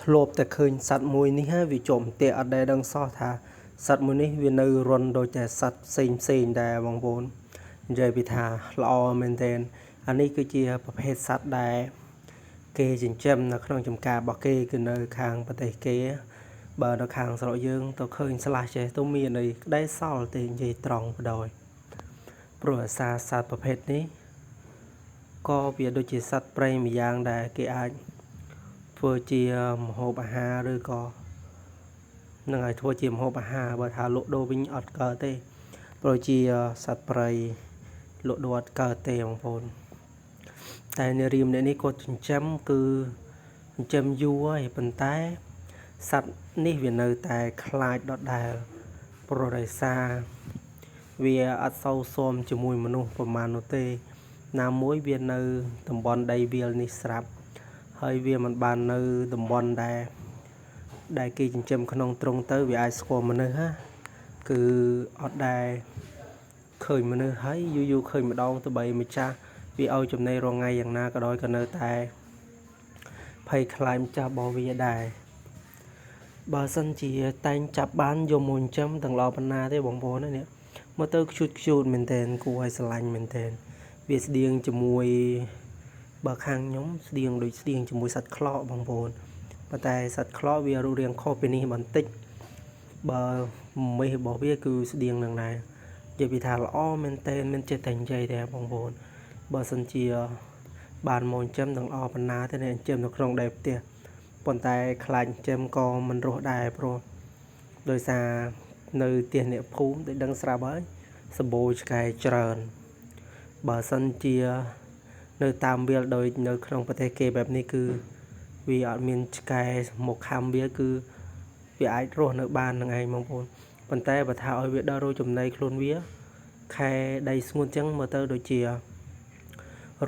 ធ្លាប់តែឃើញសត្វមួយនេះហើយវាជាប់ផ្ទះអត់ដែលដឹងសោះថាសត្វមួយនេះវានៅរន់ដូចតែសត្វផ្សេងដែរបងប្អូននិយាយពីថាល្អមែនទែនអានេះគឺជាប្រភេទសត្វដែលគេចិញ្ចឹមនៅក្នុងចំការរបស់គេគឺនៅខាងប្រទេសគេបើនៅខាងស្រុកយើងទៅឃើញស្លាស់ចេះទៅមានអីក្តីសល់ទេនិយាយត្រង់បដ ாய் ព្រោះអាសាសត្វប្រភេទនេះក៏វាដូចជាសត្វព្រៃម្យ៉ាងដែលគេអាចធ្វើជាម្ហូបអាហារឬក៏នឹងឲ្យធ្វើជាម្ហូបអាហារបើថាលក់ដូរវិញអត់កើតទេព្រោះជាសត្វព្រៃលក់ដូរអត់កើតទេបងប្អូនតែនារីម្នាក់នេះគាត់ចិញ្ចឹមគឺចិញ្ចឹមយូរហើយប៉ុន្តែសត្វនេះវានៅតែខ្លាចដដែលព្រោះដោយសារវាអត់សូវស៊ាំជាមួយមនុស្សប្រមាណនោះទេណាមួយវានៅតំបន់ដីវាលនេះស្រាប់ហើយវាមិនបាននៅតំបន់ដែលគេចិញ្ចឹមក្នុងទ្រុងទៅវាអាចស្គាល់មនុស្សណាគឺអត់ដែលឃើញមនុស្សហើយយូរឃើញម្ដងទៅបីម្ចាស់វាឲ្យចំណីរងថ្ងៃយ៉ាងណាក៏ដោយក៏នៅតែភ័យខ្លាចម្ចាស់របស់វាដែរបើសិនជាតែងចាប់បានយកមកចិញ្ចឹមទាំងល្អប៉ុណ្ណាទេបងប្អូននេះមកទៅខ្ជូតមែនទែនគួរឲ្យស្រឡាញ់មែនទែនវាស្តៀងជាមួយបើខាងខ្ញុំស្តៀងដូចស្តៀងជាមួយសត្វខ្លោកបងប្អូនប៉ុន្តែសត្វខ្លោកវារូបរាងខុសពីនេះបន្តិចបើមេះរបស់វាគឺស្តៀងនឹងដែរនិយាយពីថាល្អមែនទែនមិនចេះតែនិយាយទេបងប្អូនបើសិនជាបានមកចិញ្ចឹមទាំងល្អប៉ុណ្ណាទេចិញ្ចឹមនៅក្នុងដីផ្ទះប៉ុន្តែខ្លាចចិញ្ចឹមក៏មិនរស់ដែរព្រោះដោយសារនៅផ្ទះអ្នកភូមិដែលដឹងស្រាប់ហើយសម្បូរឆ្កែច្រើនបើសិនជានៅតាមវាលដោយនៅក្នុងប្រទេសគេបែបនេះគឺវាអត់មានឆ្កែមកខាំវាគឺវាអាចរស់នៅបាននឹងឯងបងប្អូនប៉ុន្តែបើថាឲ្យវាដល់រោចំណីខ្លួនវាខែដីស្ងួតចឹងមើលទៅដូចជា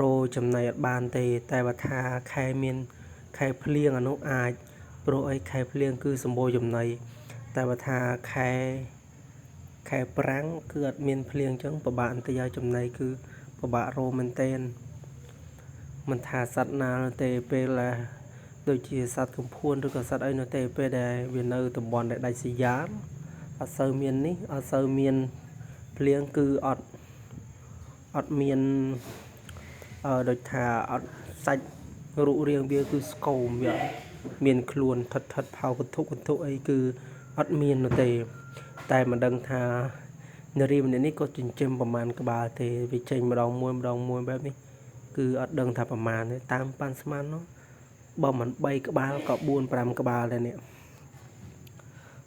រោចំណីអត់បានទេតែបើថាខែមានខែភ្លៀងអានោះអាចព្រោះអីខែភ្លៀងគឺសម្បូរចំណីតែបើថាខែប្រាំងគឺអត់មានភ្លៀងចឹងពិបាកបន្តិចឲ្យចំណីគឺពិបាករោមែនទែនមិនថាសត្វណាទេពេលដូចជាសត្វកំភួនឬក៏សត្វអីនោះទេពេលដែលវានៅតំបន់ដែលដាច់ស្រយាលអត់សូវមាននេះអត់សូវមានភ្លៀងគឺអត់មានដូចថាអត់សាច់រូបរាងវាគឺស្គមវាមានខ្លួនថិតផៅកន្ធុកអីគឺអត់មាននោះទេតែមិនដឹងថានារីម្នាក់នេះក៏ចិញ្ចឹមប្រមាណក្បាលទេវាចេញម្ដងមួយបែបនេះគឺអត់ដឹងថាប្រមាណទេតាមប៉ាន់ស្មាននោះបើមិន3ក្បាលក៏4 5ក្បាលដែរនេះ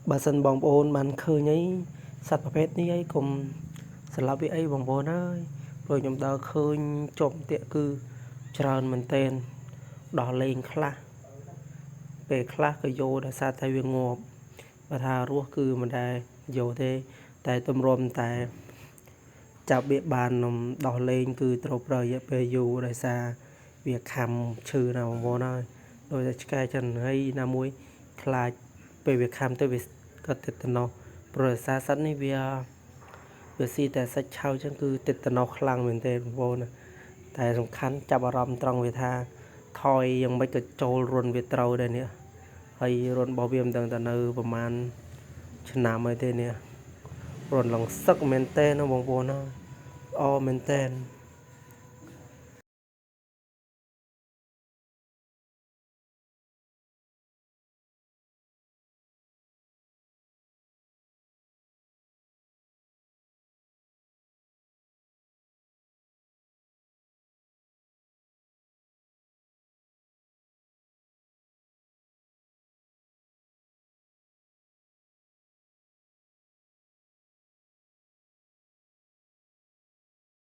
បើសិនបងប្អូនបានឃើញអីសត្វប្រភេទនេះអីកុំស្លាប់វាអីបងប្អូនអើយព្រោះខ្ញុំដើរឃើញជាប់ផ្ទះគឺច្រើនមែនទែនដោះលែងខ្លះពេលខ្លះក៏យកដោយសារតែវាងាប់បើថារស់គឺមិនដែរយកទេតែទម្រាំតែចាប់វាបានដោះលែងគឺត្រូវប្រើរយៈពេលយូរដោយសារវាខំឈឺណាបងប្អូនហើយដោយតែឆ្កែចិនហើយណាមួយខ្លាចពេលវាខំទៅវាក៏ទឹកតំណោះព្រោះសារសត្វនេះវាស៊ីតែសាច់ឆៅចឹងគឺទឹកតំណោះខ្លាំងមែនទេបងប្អូនតែសំខាន់ចាប់អារម្មណ៍ត្រង់វាថាថយយ៉ាងម៉េចក៏ចូលរុនវាត្រូវដែរនេះហើយរុនរបស់វាមិនដឹងតែនៅប្រហែលឆ្នាំហើយទេនេះរុនឡងសឹកមែនទេណាបងប្អូនណាល្អមែនទេ